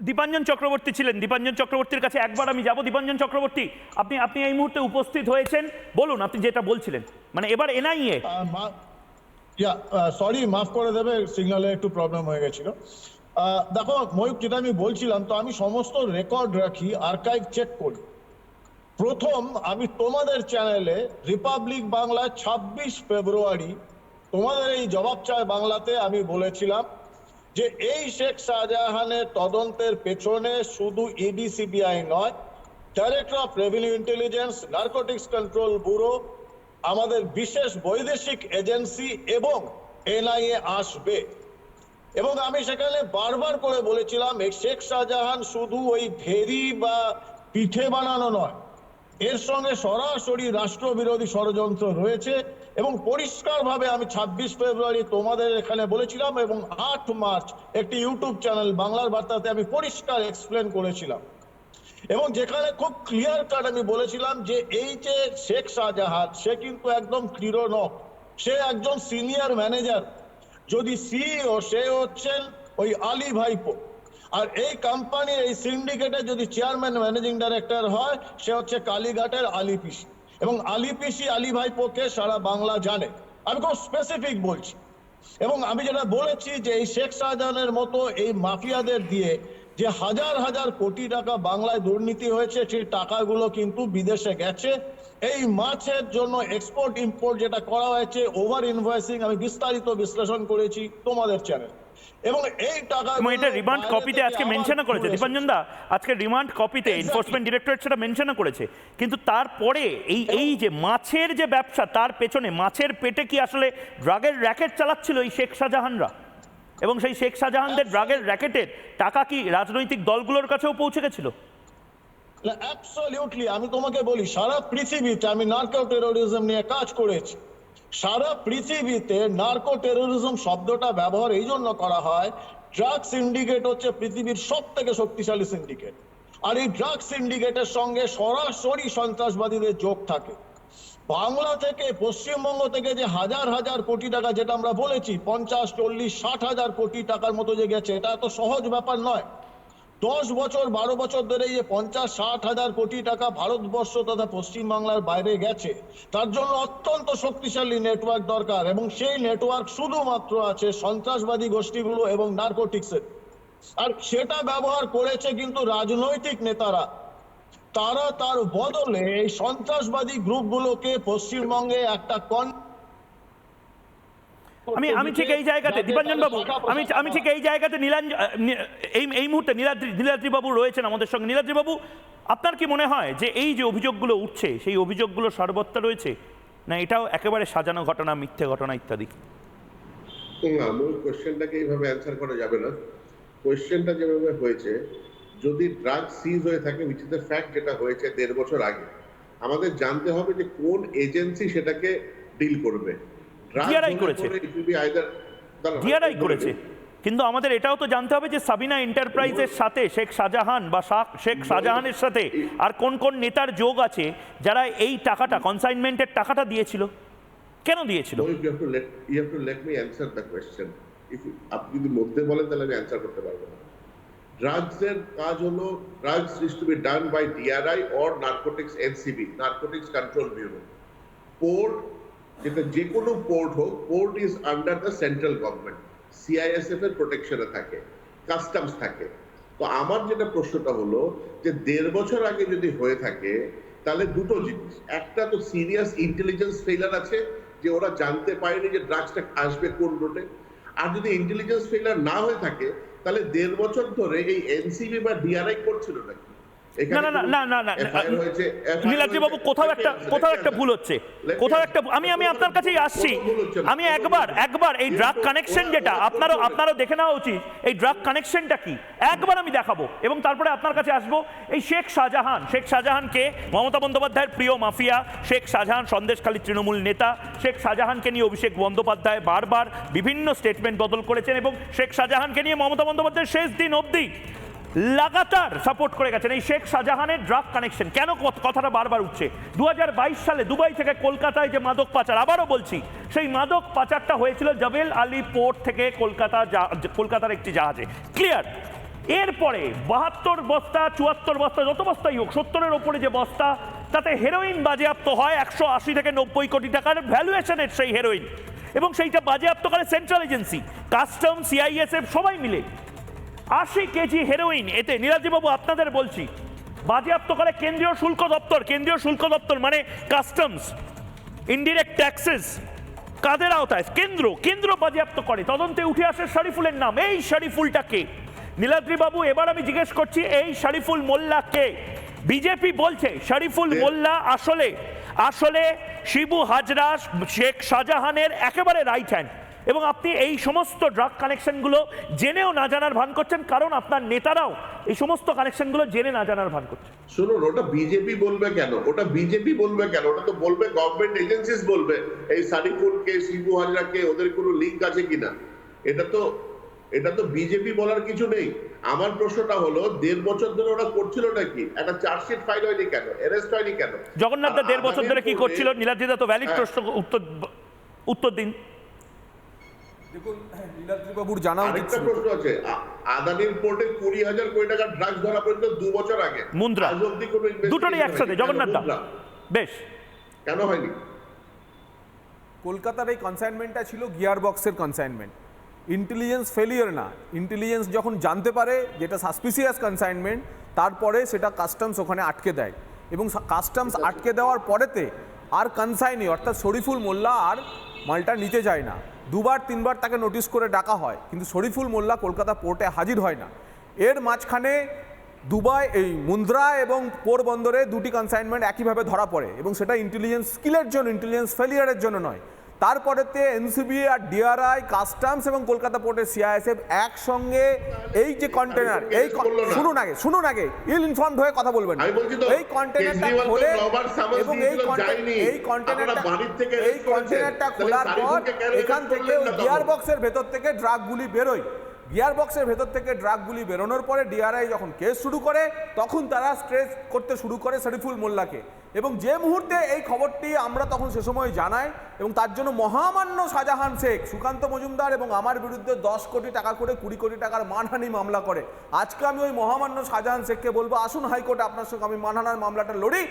দীপাঞ্জন চক্রবর্তী ছিলেন। দীপাঞ্জন চক্রবর্তীর কাছে একবার আমি যাব। দীপাঞ্জন চক্রবর্তী, আপনি আপনি এই মুহূর্তে উপস্থিত হয়েছেন, বলুন আপনি যেটা বলছিলেন, মানে এবার এনআইএ। সরি, মাফ করে দেবে, সিগন্যালে একটু প্রবলেম হয়ে গেছিল। দেখো ময়ূক, যেটা আমি বলছিলাম, তো আমি সমস্ত রেকর্ড রাখি, আর্কাইভ চেক করি। প্রথম আমি তোমাদের চ্যানেলে রিপাবলিক বাংলা 26 ফেব্রুয়ারি তোমাদের এই জবাব চায় বাংলাতে আমি বলেছিলাম যে এই শেখ শাহজাহানের তদন্তের পেছনে শুধু ইডি সিবিআই নয়, director of revenue intelligence, narcotics control bureau, আমাদের বিশেষ বৈদেশিক এজেন্সি এবং এনআইএ আসবে। এবং আমি সেখানে বারবার করে বলেছিলাম এই শেখ শাহজাহান শুধু ওই ভেরি বা পিঠে বানানো নয়, এর সঙ্গে সরাসরি রাষ্ট্রবিরোধী ষড়যন্ত্র রয়েছে। এবং পরিষ্কারভাবে আমি 26 ফেব্রুয়ারি তোমাদের এখানে বলেছিলাম এবং 8 মার্চ একটি ইউটিউব চ্যানেল বাংলার বার্তাতে আমি পরিষ্কার এক্সপ্লেন করেছিলাম। এবং যেখানে খুব ক্লিয়ার কাট আমি বলেছিলাম যে এই যে শেখ শাহজাহান, সে কিন্তু একদম ক্লিরোনক, সে একজন সিনিয়র ম্যানেজার। যদি সিইও, সে হচ্ছেন ওই আলী ভাইপো। আর এই কোম্পানির এই সিন্ডিকেটে যদি চেয়ারম্যান ম্যানেজিং ডাইরেক্টর হয়, সে হচ্ছে কালীঘাটের আলী পিসি। এবং আলী পিসি আলী ভাইপোকে সারা বাংলা জানে। আমি খুব স্পেসিফিক বলছি। এবং আমি যেটা বলেছি যে এই শেখ শাহজাহানের মতো এই মাফিয়াদের দিয়ে যে হাজার হাজার কোটি টাকা বাংলায় দুর্নীতি হয়েছে, সেই টাকাগুলো কিন্তু বিদেশে গেছে। এই মাছের জন্য এক্সপোর্ট ইম্পোর্ট যেটা করা হয়েছে, ওভার ইনভয়েসিং, আমি বিস্তারিত বিশ্লেষণ করেছি তোমাদের চ্যানেল। এবং এই টাকা এটা রিমান্ড কপিতে আজকে মেনশন করেছে দীপাঞ্জন দা, আজকে রিমান্ড কপিতে এনফোর্সমেন্ট ডিরেক্টরেট সেটা মেনশন করেছে। কিন্তু তারপরে এই যে মাছের যে ব্যবসা, তার পেছনে মাছের পেটে কি আসলে ড্রাগের র্যাকেট চালাচ্ছিল এই শেখ শাহজাহানরা? এবং সেই শেখ শাহজাহানদের ড্রাগের র্যাকেটের টাকা কি রাজনৈতিক দলগুলোর কাছেও পৌঁছে গেছিল? অ্যাবসলিউটলি। আমি তোমাকে বলি, সারা পৃথিবীতে আমি নার্কো টেরোরিজম নিয়ে কাজ করেছি। সারা পৃথিবীতে নার্কো টেরোরিজম শব্দটা ব্যবহার এই জন্য করা হয়, ড্রাগ সিন্ডিকেট হচ্ছে পৃথিবীর সব থেকে শক্তিশালী সিন্ডিকেট। আর এই ড্রাগ সিন্ডিকেটের সঙ্গে সরাসরি সন্ত্রাসবাদীদের যোগ থাকে। বাংলা থেকে, পশ্চিমবঙ্গ থেকে যে হাজার হাজার কোটি টাকা, যেটা আমরা বলেছি 50, 40, 60 হাজার কোটি টাকার মতো যে গেছে, এটা এত সহজ ব্যাপার নয়। 10 বছর 12 বছর ধরে যে 50-60 হাজার কোটি টাকা ভারতবর্ষ তথা পশ্চিমবাংলার বাইরে গেছে, তার জন্য অত্যন্ত শক্তিশালী নেটওয়ার্ক দরকার। এবং সেই নেটওয়ার্ক শুধুমাত্র আছে সন্ত্রাসবাদী গোষ্ঠীগুলো এবং নার্কোটিক্সের। আর সেটা ব্যবহার করেছে কিন্তু রাজনৈতিক নেতারা। তারা তার বদলে এই সন্ত্রাসবাদী গ্রুপগুলোকে পশ্চিমবঙ্গে একটা আমি ঠিক এই জায়গাতে দীপাঞ্জন বাবু, আমি ঠিক এই জায়গাতে এই মুহূর্তে নীলাদ্রি বাবু রয়েছেন আমাদের সঙ্গে। নীলাদ্রি বাবু, আপনার কি মনে হয় যে এই যে অভিযোগগুলো উঠছে, সেই অভিযোগগুলো সর্বত্র রয়েছে, না এটাও একেবারে সাজানো ঘটনা, মিথ্যে ঘটনা ইত্যাদি? আমার কোয়েশ্চেনটাকে এইভাবে অ্যান্সার করা যাবে না। কোয়েশ্চেনটা যেভাবে হয়েছে, যদি ড্রাগ সিজ হয়ে থাকে, উইচ ইজ দ্য ফ্যাক্ট, যেটা হয়েছে 1.5 বছর আগে, আমাদের জানতে হবে যে কোন এজেন্সি সেটাকে ডিল করবে। ডিআরআই করেছে, ডিআরআই করেছে। কিন্তু আমাদের এটাও তো জানতে হবে যে সাবিনা এন্টারপ্রাইজের সাথে শেখ শাহজাহান বা শেখ শাহজাহানের সাথে আর কোন কোন নেতার যোগ আছে যারা এই টাকাটা, কনসাইনমেন্টের টাকাটা দিয়েছিল, কেন দিয়েছিল? You have to let me answer the question. আপনি যদি মধ্যে বলেন তাহলে আমি অ্যান্সার করতে পারবো না। ড্রাগসের কাজ হলো, drugs is to be done by DRI or narcotics NCB, narcotics control bureau. Port, যেটা যে কোনো পোর্ট হোক, port is under the central government, CISF এর প্রোটেকশনে থাকে, কাস্টমস থাকে। তো আমার যেটা প্রশ্নটা হলো যে 1.5 বছর আগে যদি হয়ে থাকে, তাহলে দুটো জিনিস, একটা তো সিরিয়াস ইন্টেলিজেন্স ফেইলার আছে, যে ওরা জানতে পারেনি যে ড্রাগসটা আসবে কোন রুটে। আর যদি ইন্টেলিজেন্স ফেইলার না হয়ে থাকে, তাহলে 1.5 বছর ধরে এই এনসিবি বা ডিআরআই করছিল নাকি? না না না না না নীলাদ্রি বাবু, কোথাও একটা ভুল হচ্ছে, কোথাও একটা। আমি আপনার কাছেই আসছি। আমি একবার এই ড্রাগ কানেকশন, যেটা আপনারও দেখে নেওয়া উচিত, এই ড্রাগ কানেকশনটা কি একবার আমি দেখাবো এবং তারপরে আপনার কাছে আসবো। এই শেখ শাহজাহানকে মমতা বন্দ্যোপাধ্যায়ের প্রিয় মাফিয়া, শেখ শাহজাহান সন্দেশখালী তৃণমূল নেতা। শেখ শাহজাহানকে নিয়ে অভিষেক বন্দ্যোপাধ্যায় বারবার বিভিন্ন স্টেটমেন্ট বদল করেছেন এবং শেখ শাহজাহানকে নিয়ে মমতা বন্দ্যোপাধ্যায় শেষ দিন অবধি লাগাতার সাপোর্ট করে গেছেন। এই শেখ শাহজাহানের ড্রাগ কানেকশন কেন কথাটা বারবার উঠছে? 2022 সালে দুবাই থেকে কলকাতায় যে মাদক পাচার, আবারও বলছি, সেই মাদক পাচারটা হয়েছিল জবেল আলী পোর্ট থেকে কলকাতার একটি জাহাজে। ক্লিয়ার। এরপরে 72 বস্তা 74 বস্তা যত বস্তাই হোক 70-এর ওপরে যে বস্তা তাতে হেরোইন বাজেয়াপ্ত হয় 180 থেকে 90 কোটি টাকার ভ্যালুয়েশনের সেই হেরোইন, এবং সেইটা বাজেয়াপ্ত করে সেন্ট্রাল এজেন্সি, কাস্টম, সিআইএসএফ সবাই মিলে। 80 কেজি হেরোইন এতে নীলাদ্রিবাবু আপনাদের বলছি বাজেয়াপ্ত করে কেন্দ্রীয় শুল্ক দপ্তর। কেন্দ্রীয় শুল্ক দপ্তর মানে কাস্টমস, ইনডিরেক্ট ট্যাক্সেস কাদের আওতায়? কেন্দ্র বাজেয়াপ্ত করে। তদন্তে উঠে আসে শরীফুলের নাম। এই শরীফুলটাকে নীলাদ্রিবাবু এবার আমি জিজ্ঞেস করছি, এই শরীফুল মোল্লা কে? বিজেপি বলছে শরীফুল মোল্লা আসলে শিবু হাজরা, শেখ শাহজাহানের একেবারে রাইট হ্যান্ড, এবং আপনি এই সমস্ত ড্রাগ কানেকশনগুলো জেনেও না জানার ভান করছেন, কারণ আপনার নেতারাও এই সমস্ত কানেকশনগুলো জেনে না জানার ভান করছে। শুনুন, ওটা বিজেপি বলবে কেন? ওটা তো বলবে গভর্নমেন্ট এজেন্সিস বলবে এই শরীফুল কে, শিবু হাজরা কে, ওদের কোনো লিঙ্ক আছে কিনা। এটা তো বিজেপি বলার কিছু নেই। আমার প্রশ্নটা হলো 1.5 বছর ধরে ওরা করছিল নাকি? একটা চার্জশিট ফাইল হয়নি কেন? অ্যারেস্ট হয়নি কেন? জগন্নাথ দা 1.5 বছর ধরে কি করছিল? নীলাদ্রিদা তো ভ্যালিড প্রশ্ন, উত্তর দিন। দেখুন, নীলাদ্রিবাবুর জানা উচিত। আরেকটা প্রশ্ন আছে, আদানির পোর্টে 20,000 কোটি টাকা ড্রাগস ধরা পড়লো 2 বছর আগে। মুন্দ্রা, দুটোরই একসাথে। জগন্নাথ দা বেশ কেন হয়নি? কলকাতার এই কনসাইনমেন্টটা ছিল গিয়ার বক্সের কনসাইনমেন্ট, ইন্টেলিজেন্স ফেলিয়ার না। ইন্টেলিজেন্স যখন জানতে পারে যেটা সাসপিসিয়াস কনসাইনমেন্ট, তারপরে সেটা কাস্টমস ওখানে আটকে দেয়, এবং কাস্টমস আটকে দেওয়ার পরেতে আর কনসাইনি অর্থাৎ শরীফুল মোল্লা আর মালটা নিতে যায় না। 2-3 তাকে নোটিশ করে ডাকা হয়, কিন্তু শরীফুল মোল্লা কলকাতা পোর্টে হাজির হয় না। এর মাঝখানে দুবাই, এই মুন্দ্রা এবং পোরবন্দরে 2টি কনসাইনমেন্ট একইভাবে ধরা পড়ে, এবং সেটা ইন্টেলিজেন্স স্কিলের জন্য, ইন্টেলিজেন্স ফেলিয়ারের জন্য নয়। তারপরেতে এনসিবি আর ডিআরআই, কাস্টমস এবং কলকাতা পোর্টের সিআইএসএফ একসঙ্গে এই যে কন্টেনার, এই শুনুন আগে ইল ইনফর্মড হয়ে কথা বলবেন। এই কন্টেনারটা খোলে এবং এই কন্টেনারটা খোলার পর এখান থেকে গিয়ার বক্সের ভেতর থেকে ড্রাগগুলি বেরোয়। গিয়ার বক্সের ভেতর থেকে ড্রাগগুলি বেরোনোর পরে ডিআরআই যখন কেস শুরু করে, তখন তারা স্ট্রেস করতে শুরু করে শরীফুল মোল্লাকে, এবং যে মুহূর্তে এই খবরটি আমরা তখন সে সময় জানাই, এবং তার জন্য মহামান্য শাহজাহান শেখ, সুকান্ত মজুমদার এবং আমার বিরুদ্ধে 10 কোটি টাকা করে 20 কোটি টাকার মানহানি মামলা করে। আজকে আমি ওই মহামান্য শাহজাহান শেখকে বলবো, আসুন হাইকোর্টে আপনার সঙ্গে আমি মানহানির মামলাটা লড়ি।